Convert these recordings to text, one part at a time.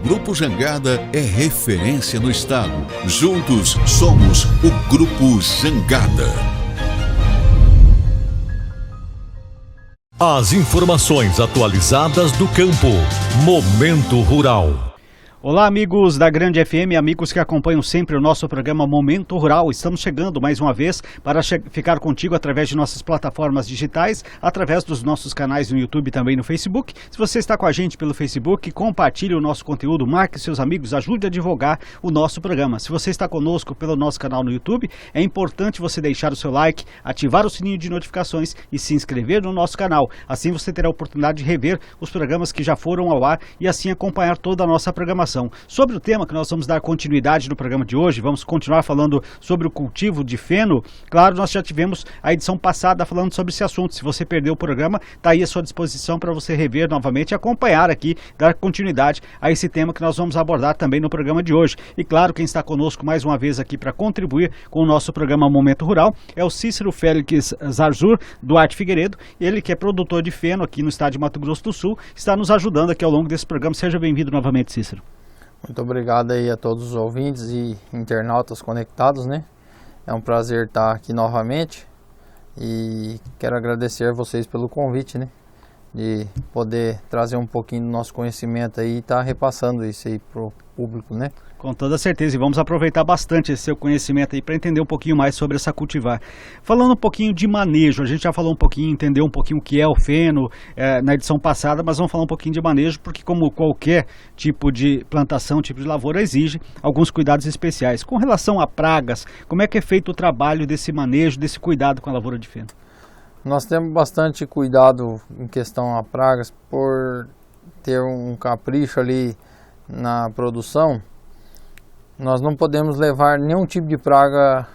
Grupo Jangada é referência no estado. Juntos somos o Grupo Jangada. As informações atualizadas do campo. Momento Rural. Olá, amigos da Grande FM, amigos que acompanham sempre o nosso programa Momento Rural. Estamos chegando mais uma vez para ficar contigo através de nossas plataformas digitais, através dos nossos canais no YouTube e também no Facebook. Se você está com a gente pelo Facebook, compartilhe o nosso conteúdo, marque seus amigos, ajude a divulgar o nosso programa. Se você está conosco pelo nosso canal no YouTube, é importante você deixar o seu like, ativar o sininho de notificações e se inscrever no nosso canal. Assim você terá a oportunidade de rever os programas que já foram ao ar e assim acompanhar toda a nossa programação. Sobre o tema que nós vamos dar continuidade no programa de hoje, vamos continuar falando sobre o cultivo de feno. Claro, nós já tivemos a edição passada falando sobre esse assunto. Se você perdeu o programa, está aí à sua disposição para você rever novamente e acompanhar aqui, dar continuidade a esse tema que nós vamos abordar também no programa de hoje. E claro, quem está conosco mais uma vez aqui para contribuir com o nosso programa Momento Rural é o Cícero Félix Zarzur Duarte Figueiredo, ele que é produtor de feno aqui no estado de Mato Grosso do Sul, está nos ajudando aqui ao longo desse programa. Seja bem-vindo novamente, Cícero. Muito obrigado aí a todos os ouvintes e internautas conectados, né? É um prazer estar aqui novamente e quero agradecer a vocês pelo convite, né? De poder trazer um pouquinho do nosso conhecimento aí e estar repassando isso aí pro público, né? Com toda certeza, e vamos aproveitar bastante esse seu conhecimento aí para entender um pouquinho mais sobre essa cultivar. Falando um pouquinho de manejo, a gente já falou um pouquinho, entendeu um pouquinho o que é o feno na edição passada, mas vamos falar um pouquinho de manejo, porque como qualquer tipo de plantação, tipo de lavoura, exige alguns cuidados especiais. Com relação a pragas, como é que é feito o trabalho desse manejo, desse cuidado com a lavoura de feno? Nós temos bastante cuidado em questão a pragas, por ter um capricho ali na produção. Nós não podemos levar nenhum tipo de praga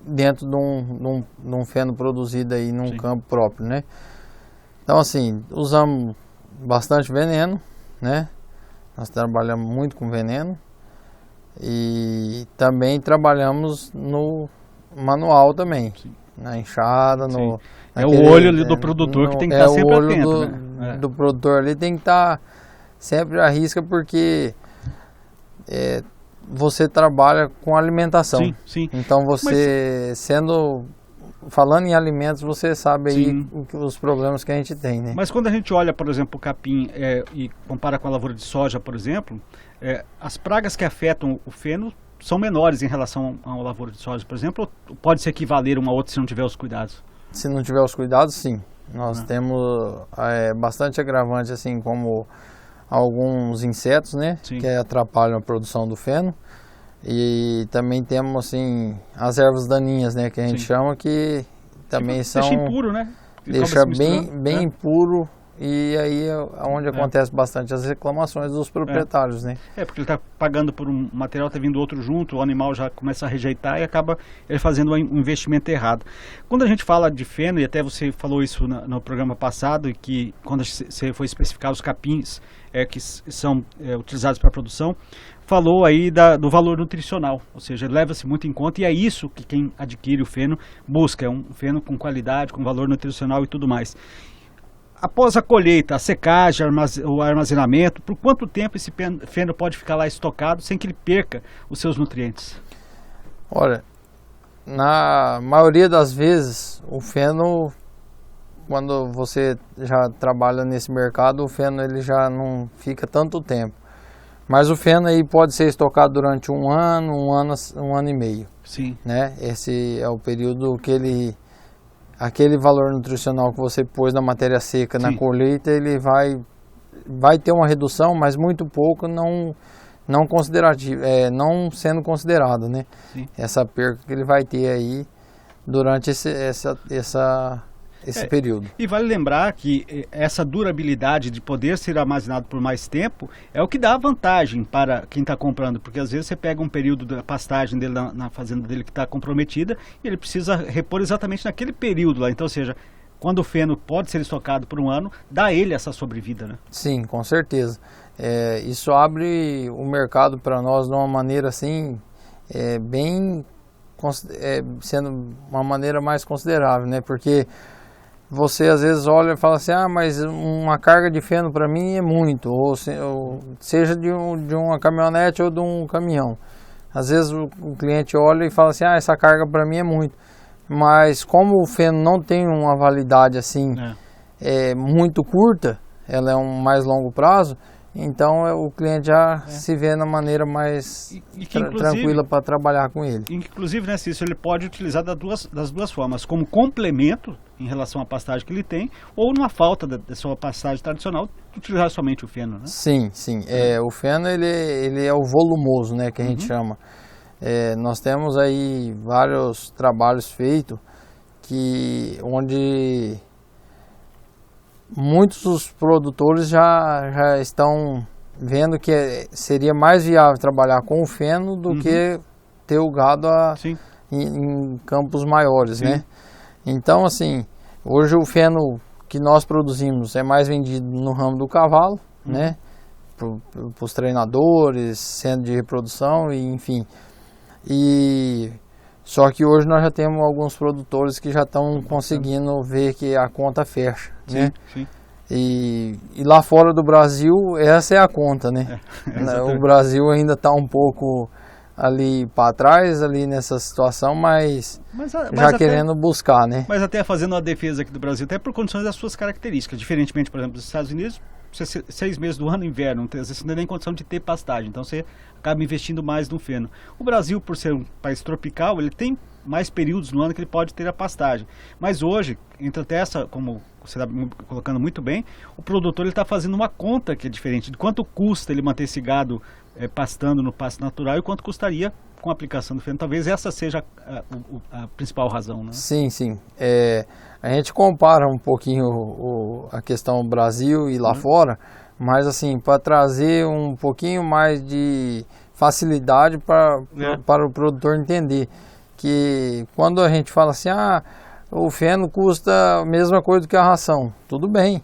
dentro de um feno produzido aí num Sim. campo próprio, né? Então assim, usamos bastante veneno, né? Nós trabalhamos muito com veneno e também trabalhamos no manual também. Sim. Na enxada, no... É o olho ali do produtor que tem que estar sempre atento, o olho do produtor ali tem que estar sempre à risca, porque você trabalha com alimentação. Sim, sim. Então você, falando em alimentos, você sabe aí os problemas que a gente tem, né? Mas quando a gente olha, por exemplo, o capim e compara com a lavoura de soja, por exemplo, as pragas que afetam o feno são menores em relação à lavoura de soja, por exemplo, ou pode se equivaler uma a outra se não tiver os cuidados? Se não tiver os cuidados, sim. Nós temos bastante agravante, assim, como alguns insetos, né? Sim. Que atrapalham a produção do feno. E também temos, assim, as ervas daninhas, né? Que a gente chama, que também são... Deixa impuro, né? Deixa bem impuro. E aí é onde acontece bastante as reclamações dos proprietários, né? Porque ele está pagando por um material, está vindo outro junto, o animal já começa a rejeitar e acaba ele fazendo um investimento errado. Quando a gente fala de feno, e até você falou isso no programa passado, e que quando você foi especificar os capins que são utilizados para a produção, falou aí do valor nutricional, ou seja, leva-se muito em conta, e é isso que quem adquire o feno busca, é um feno com qualidade, com valor nutricional e tudo mais. Após a colheita, a secagem, o armazenamento, por quanto tempo esse feno pode ficar lá estocado sem que ele perca os seus nutrientes? Olha, na maioria das vezes, o feno, quando você já trabalha nesse mercado, o feno ele já não fica tanto tempo. Mas o feno aí pode ser estocado durante um ano e meio. Sim. Né? Esse é o período que aquele valor nutricional que você pôs na matéria seca, na colheita, ele vai ter uma redução, mas muito pouco, não considerativo, não sendo considerado, né? Sim. Essa perca que ele vai ter aí durante esse período. E vale lembrar que essa durabilidade de poder ser armazenado por mais tempo é o que dá vantagem para quem está comprando, porque às vezes você pega um período da pastagem dele na fazenda dele que está comprometida e ele precisa repor exatamente naquele período lá. Então, ou seja, quando o feno pode ser estocado por um ano, dá ele essa sobrevida, né? Sim, com certeza. Isso abre o mercado para nós de uma maneira assim, sendo uma maneira mais considerável, né? Porque você às vezes olha e fala assim, mas uma carga de feno para mim é muito, ou seja de uma caminhonete ou de um caminhão. Às vezes o cliente olha e fala assim, essa carga para mim é muito. Mas como o feno não tem uma validade assim muito curta, ela é um mais longo prazo, então o cliente já se vê na maneira mais tranquila para trabalhar com ele. Inclusive, né, Cícero, ele pode utilizar das duas formas, como complemento em relação à pastagem que ele tem, ou numa falta da sua pastagem tradicional, utilizar somente o feno, né? Sim. O feno ele é o volumoso, né, que a gente chama. Nós temos aí vários trabalhos feitos onde muitos dos produtores já estão vendo que seria mais viável trabalhar com o feno do que ter o gado em campos maiores, né? Então, assim, hoje o feno que nós produzimos é mais vendido no ramo do cavalo, né? Para os treinadores, centro de reprodução, enfim. Só que hoje nós já temos alguns produtores que já estão conseguindo ver que a conta fecha, né? Sim. E lá fora do Brasil, essa é a conta, né? O Brasil ainda está um pouco ali para trás, ali nessa situação, mas já querendo buscar, né? Mas até fazendo a defesa aqui do Brasil, até por condições das suas características, diferentemente, por exemplo, dos Estados Unidos, 6 meses do ano, inverno, você não tem nem condição de ter pastagem, então você acaba investindo mais no feno. O Brasil, por ser um país tropical, ele tem mais períodos no ano que ele pode ter a pastagem. Mas hoje, entra até essa, como você está colocando muito bem, o produtor está fazendo uma conta que é diferente de quanto custa ele manter esse gado pastando no pasto natural e quanto custaria com a aplicação do feno. Talvez essa seja a principal razão, né? Sim. A gente compara um pouquinho a questão Brasil e lá fora, mas assim, para trazer um pouquinho mais de facilidade para o produtor entender que quando a gente fala assim, o feno custa a mesma coisa que a ração, tudo bem,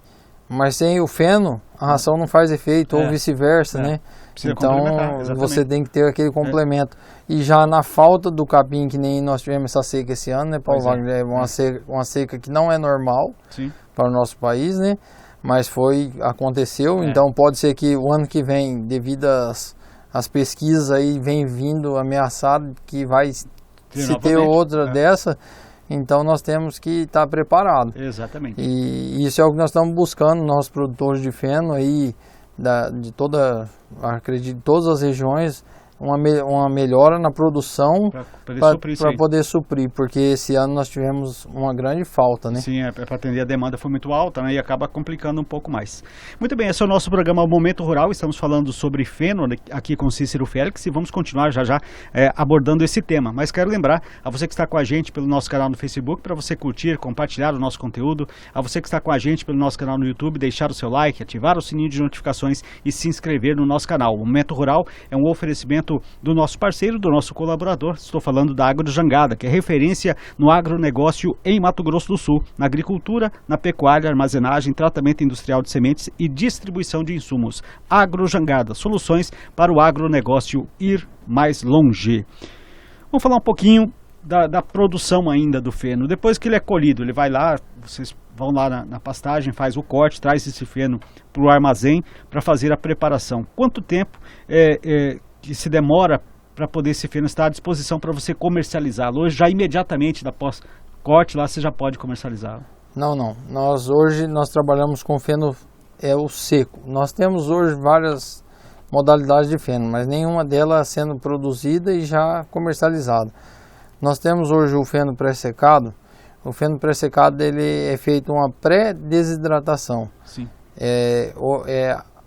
mas sem o feno a ração não faz efeito, ou vice-versa, né? Então você tem que ter aquele complemento. E já na falta do capim, que nem nós tivemos essa seca esse ano, né, Paulo Wagner? Uma seca que não é normal para o nosso país, né? Mas aconteceu, então pode ser que o ano que vem, devido às pesquisas aí, vem vindo ameaçado que vai se ter outra dessa, então nós temos que estar preparado. Exatamente. E isso é o que nós estamos buscando, nós produtores de feno aí, acredito, de todas as regiões, uma melhora na produção para poder suprir, porque esse ano nós tivemos uma grande falta, né? Sim, para atender a demanda foi muito alta, né? E acaba complicando um pouco mais. Muito bem, esse é o nosso programa Momento Rural, estamos falando sobre feno aqui com Cícero Félix e vamos continuar já abordando esse tema. Mas quero lembrar a você que está com a gente pelo nosso canal no Facebook, para você curtir, compartilhar o nosso conteúdo, a você que está com a gente pelo nosso canal no YouTube, deixar o seu like, ativar o sininho de notificações e se inscrever no nosso canal. O Momento Rural é um oferecimento do nosso parceiro, do nosso colaborador. Estou falando da Agro Jangada, que é referência no agronegócio em Mato Grosso do Sul, na agricultura, na pecuária, armazenagem, tratamento industrial de sementes e distribuição de insumos. Agro Jangada, soluções para o agronegócio ir mais longe. Vamos falar um pouquinho da produção ainda do feno. Depois que ele é colhido, ele vai lá, vocês vão lá na pastagem, faz o corte, traz esse feno para o armazém para fazer a preparação. Quanto tempo que se demora para poder esse feno estar à disposição para você comercializá-lo? Hoje, já imediatamente após corte, lá você já pode comercializá-lo? Não. Hoje nós trabalhamos com feno o seco. Nós temos hoje várias modalidades de feno, mas nenhuma delas sendo produzida e já comercializada. Nós temos hoje o feno pré-secado. O feno pré-secado ele é feito uma pré-desidratação. Sim.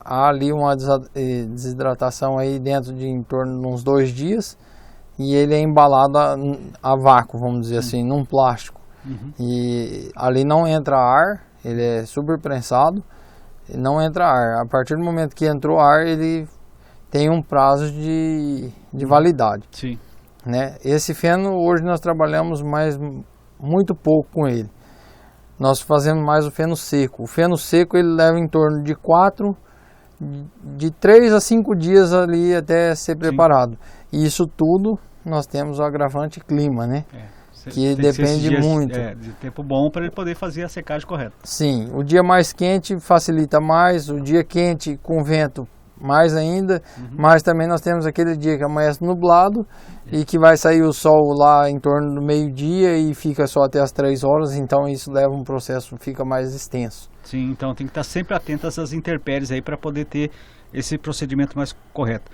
Há ali uma desidratação aí dentro de em torno de uns 2 dias e ele é embalado a vácuo, vamos dizer assim, num plástico. E ali não entra ar, ele é super prensado, não entra ar. A partir do momento que entrou ar, ele tem um prazo de validade. Sim. Né? Esse feno hoje nós trabalhamos muito pouco com ele. Nós fazemos mais o feno seco. O feno seco ele leva em torno de 3 a 5 dias ali até ser preparado. E isso tudo nós temos o agravante clima, né? que depende muito. De tempo bom para ele poder fazer a secagem correta. Sim, o dia mais quente facilita mais, o dia quente com vento mais ainda, mas também nós temos aquele dia que amanhece nublado e que vai sair o sol lá em torno do meio-dia e fica só até as 3 horas, então isso leva um processo, fica mais extenso. Sim, então tem que estar sempre atento a essas intempéries aí para poder ter esse procedimento mais correto.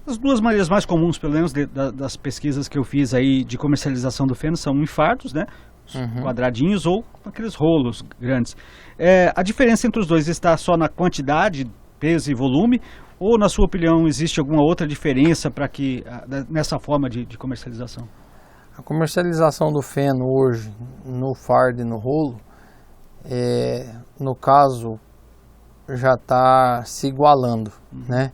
As duas maneiras mais comuns, pelo menos das pesquisas que eu fiz aí de comercialização do feno, são em fardos, né? Quadradinhos ou aqueles rolos grandes. A diferença entre os dois está só na quantidade, peso e volume, ou na sua opinião existe alguma outra diferença para que nessa forma de comercialização? A comercialização do feno hoje no fardo e no rolo, no caso, já está se igualando, né?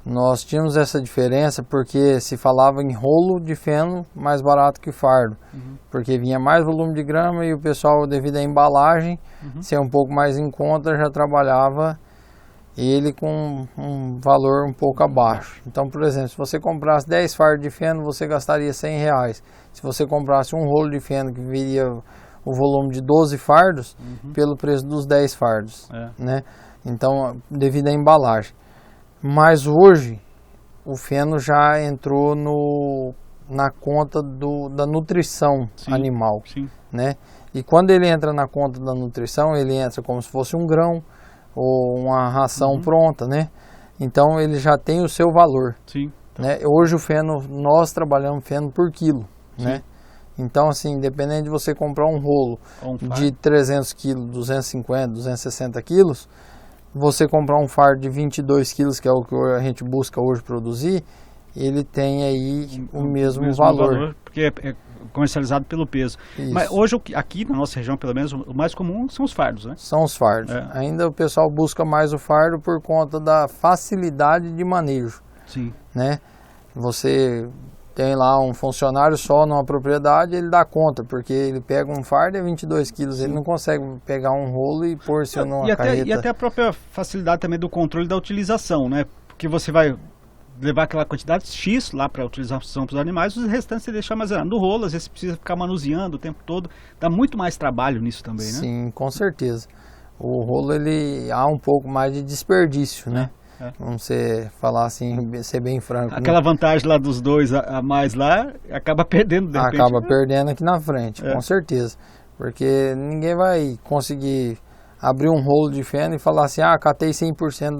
Nós tínhamos essa diferença porque se falava em rolo de feno mais barato que fardo, porque vinha mais volume de grama e o pessoal, devido à embalagem, ser um pouco mais em conta, já trabalhava ele com um valor um pouco abaixo. Então, por exemplo, se você comprasse 10 fardos de feno, você gastaria R$100. Se você comprasse um rolo de feno que viria o volume de 12 fardos, pelo preço dos 10 fardos, né? Então, devido à embalagem. Mas hoje, o feno já entrou na conta da nutrição animal, né? E quando ele entra na conta da nutrição, ele entra como se fosse um grão ou uma ração pronta, né? Então, ele já tem o seu valor. Né? Hoje, o feno, nós trabalhamos feno por quilo, né? Então, assim, independente de você comprar um rolo de 300 quilos, 250, 260 quilos, você comprar um fardo de 22 quilos, que é o que a gente busca hoje produzir, ele tem aí o mesmo valor. Porque é comercializado pelo peso. Isso. Mas hoje, aqui na nossa região, pelo menos, o mais comum são os fardos, né? São os fardos. Ainda o pessoal busca mais o fardo por conta da facilidade de manejo. Né? Você tem lá um funcionário só numa propriedade, ele dá conta, porque ele pega um fardo e 22 quilos, ele não consegue pegar um rolo e pôr se numa carreta. E até a própria facilidade também do controle da utilização, né? Porque você vai levar aquela quantidade X lá para utilização para os animais, os restantes você deixa armazenado no rolo, às vezes você precisa ficar manuseando o tempo todo, dá muito mais trabalho nisso também, né? Sim, com certeza. O rolo, ele há um pouco mais de desperdício, né? Vamos falar assim, ser bem franco. Aquela vantagem lá dos dois a mais lá, acaba perdendo de repente. Acaba perdendo aqui na frente, com certeza. Porque ninguém vai conseguir abrir um rolo de feno e falar assim, catei 100%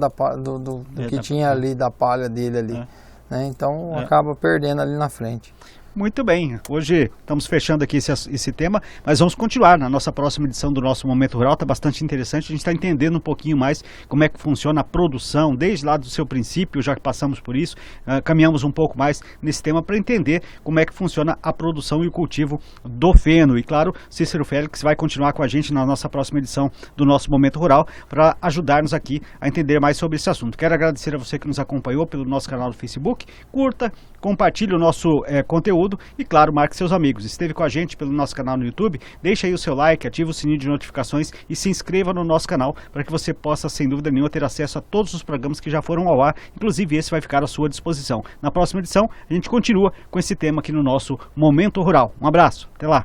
do que tinha ali, da palha dele ali. Né? Então acaba perdendo ali na frente. Muito bem, hoje estamos fechando aqui esse tema, mas vamos continuar na nossa próxima edição do nosso Momento Rural, está bastante interessante, a gente está entendendo um pouquinho mais como é que funciona a produção, desde lá do seu princípio, já que passamos por isso, caminhamos um pouco mais nesse tema para entender como é que funciona a produção e o cultivo do feno. E claro, Cícero Félix vai continuar com a gente na nossa próxima edição do nosso Momento Rural para ajudar-nos aqui a entender mais sobre esse assunto. Quero agradecer a você que nos acompanhou pelo nosso canal do Facebook, curta, compartilhe o nosso conteúdo e, claro, marque seus amigos. Esteve com a gente pelo nosso canal no YouTube, deixe aí o seu like, ative o sininho de notificações e se inscreva no nosso canal para que você possa, sem dúvida nenhuma, ter acesso a todos os programas que já foram ao ar, inclusive esse vai ficar à sua disposição. Na próxima edição, a gente continua com esse tema aqui no nosso Momento Rural. Um abraço, até lá!